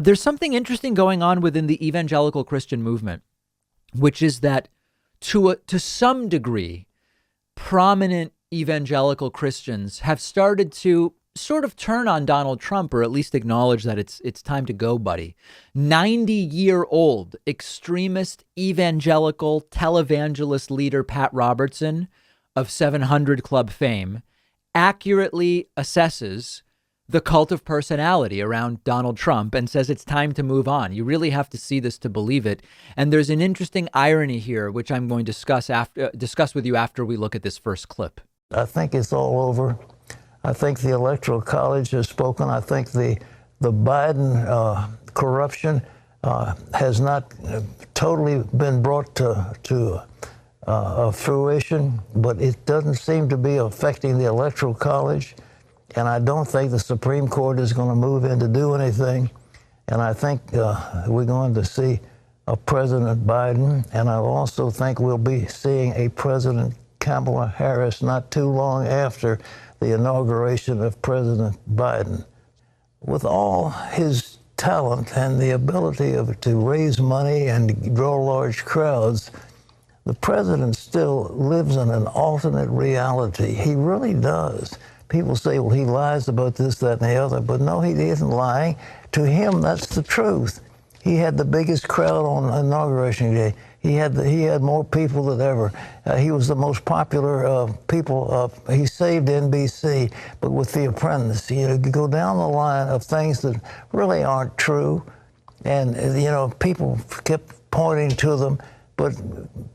There's something interesting going on within the evangelical Christian movement, which is that to some degree, prominent evangelical Christians have started to sort of turn on Donald Trump, or at least acknowledge that it's time to go, buddy. 90-year-old extremist evangelical televangelist leader Pat Robertson of 700 Club fame accurately assesses the cult of personality around Donald Trump and says it's time to move on. You really have to see this to believe it. And there's an interesting irony here, which I'm going to discuss with you after we look at this first clip. I think it's all over. I think the Electoral College has spoken. I think the Biden corruption has not totally been brought to fruition, but it doesn't seem to be affecting the Electoral College. And I don't think the Supreme Court is going to move in to do anything. And I think we're going to see a President Biden, and I also think we'll be seeing a President Kamala Harris not too long after the inauguration of President Biden. With all his talent and the ability to raise money and draw large crowds, the president still lives in an alternate reality. He really does. People say, well, he lies about this, that, and the other, but no, he isn't lying. To him, that's the truth. He had the biggest crowd on Inauguration Day. He had more people than ever. He was the most popular people. He saved NBC, but with The Apprentice, you go down the line of things that really aren't true, and people kept pointing to them. But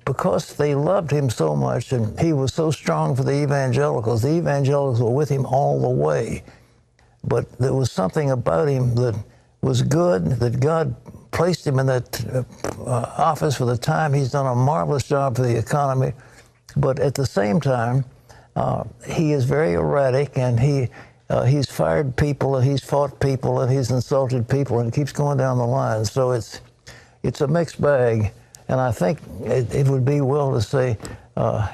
because they loved him so much and he was so strong for the evangelicals were with him all the way. But there was something about him that was good, that God placed him in that office for the time. He's done a marvelous job for the economy. But at the same time, he is very erratic, and he's fired people, and he's fought people, and he's insulted people, and it keeps going down the line. So it's a mixed bag. And I think it would be well to say,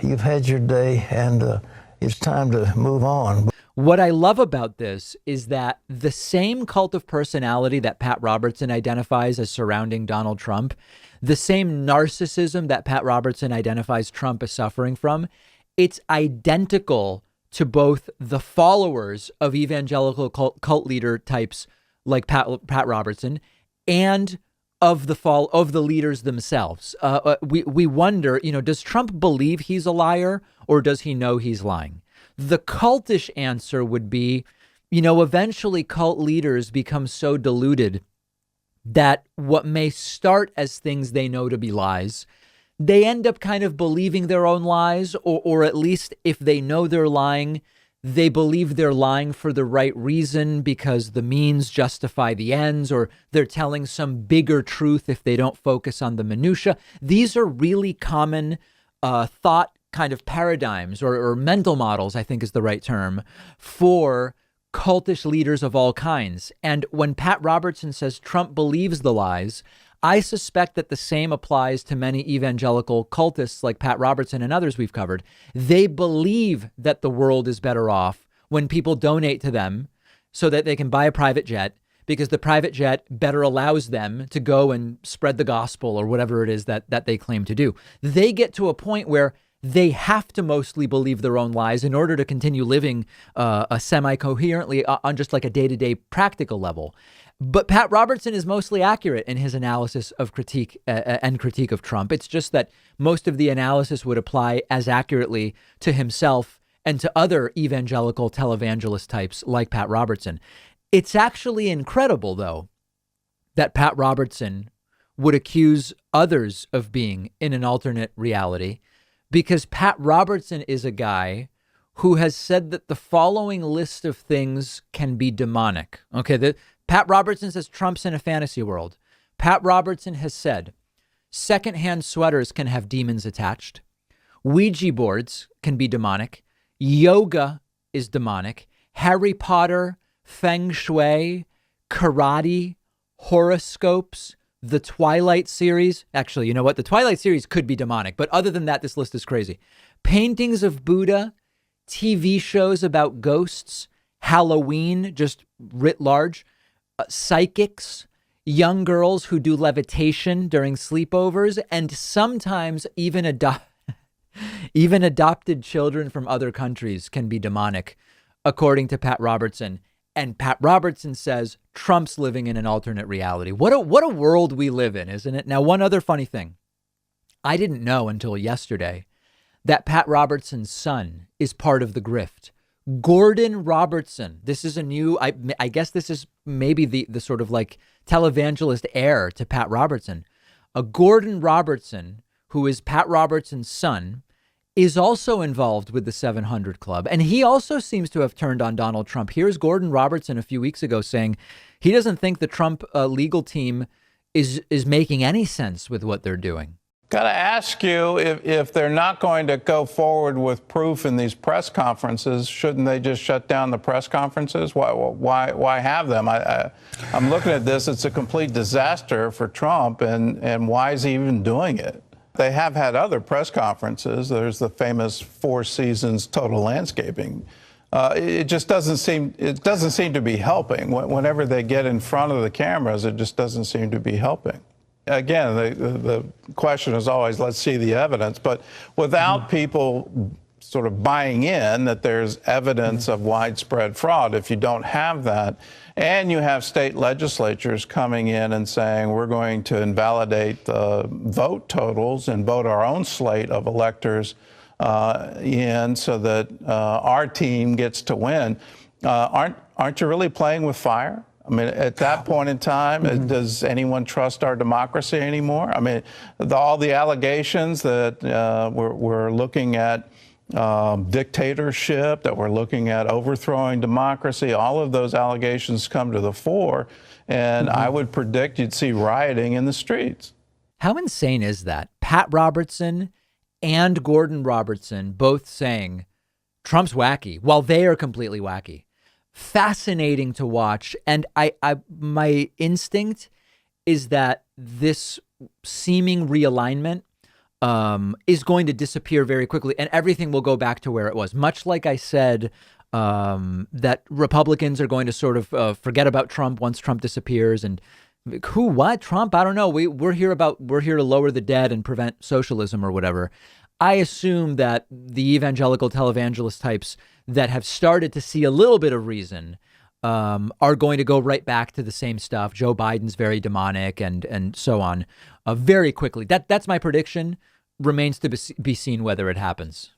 you've had your day, and it's time to move on. What I love about this is that the same cult of personality that Pat Robertson identifies as surrounding Donald Trump, the same narcissism that Pat Robertson identifies Trump as suffering from, it's identical to both the followers of evangelical cult leader types like Pat Robertson and of the leaders themselves. We wonder, does Trump believe he's a liar, or does he know he's lying? The cultish answer would be, eventually cult leaders become so deluded that what may start as things they know to be lies, they end up kind of believing their own lies, or at least if they know they're lying, they believe they're lying for the right reason because the means justify the ends, or they're telling some bigger truth if they don't focus on the minutia. These are really common thought kind of paradigms or mental models, I think is the right term, for cultish leaders of all kinds. And when Pat Robertson says Trump believes the lies, I suspect that the same applies to many evangelical cultists like Pat Robertson and others we've covered. They believe that the world is better off when people donate to them so that they can buy a private jet, because the private jet better allows them to go and spread the gospel or whatever it is that they claim to do. They get to a point where they have to mostly believe their own lies in order to continue living semi-coherently on just like a day-to-day practical level. But Pat Robertson is mostly accurate in his analysis of critique of Trump. It's just that most of the analysis would apply as accurately to himself and to other evangelical televangelist types like Pat Robertson. It's actually incredible, though, that Pat Robertson would accuse others of being in an alternate reality, because Pat Robertson is a guy who has said that the following list of things can be demonic. Okay, Pat Robertson says Trump's in a fantasy world. Pat Robertson has said secondhand sweaters can have demons attached. Ouija boards can be demonic. Yoga is demonic. Harry Potter, Feng Shui, karate, horoscopes, the Twilight series. Actually, you know what? The Twilight series could be demonic. But other than that, this list is crazy. Paintings of Buddha, TV shows about ghosts, Halloween, just writ large, psychics, young girls who do levitation during sleepovers, and sometimes even adopted children from other countries can be demonic, according to Pat Robertson. And Pat Robertson says Trump's living in an alternate reality. What a world we live in, isn't it? Now, one other funny thing. I didn't know until yesterday that Pat Robertson's son is part of the grift. Gordon Robertson. This is a new, I guess this is maybe the sort of like televangelist heir to Pat Robertson. A Gordon Robertson, who is Pat Robertson's son, is also involved with the 700 Club. And he also seems to have turned on Donald Trump. Here's Gordon Robertson a few weeks ago saying he doesn't think the Trump legal team is making any sense with what they're doing. Got to ask you, if they're not going to go forward with proof in these press conferences, shouldn't they just shut down the press conferences? Why have them? I'm looking at this. It's a complete disaster for Trump. And why is he even doing it? They have had other press conferences. There's the famous Four Seasons Total Landscaping. It just doesn't seem to be helping. Whenever they get in front of the cameras, it just doesn't seem to be helping. Again, the question is always, let's see the evidence. But without people sort of buying in that there's evidence of widespread fraud, if you don't have that, and you have state legislatures coming in and saying we're going to invalidate the vote totals and vote our own slate of electors in so that our team gets to win, aren't you really playing with fire? I mean, at that point in time, does anyone trust our democracy anymore? I mean, all the allegations that we're looking at dictatorship, that we're looking at overthrowing democracy, all of those allegations come to the fore, and I would predict you'd see rioting in the streets. How insane is that? Pat Robertson and Gordon Robertson both saying Trump's wacky, while they are completely wacky. Fascinating to watch. And my instinct is that this seeming realignment is going to disappear very quickly, and everything will go back to where it was. Much like I said, that Republicans are going to sort of forget about Trump once Trump disappears. And what Trump? I don't know. We're here to lower the debt and prevent socialism or whatever. I assume that the evangelical televangelist types that have started to see a little bit of reason are going to go right back to the same stuff. Joe Biden's very demonic and so on very quickly. That's my prediction. Remains to be seen whether it happens.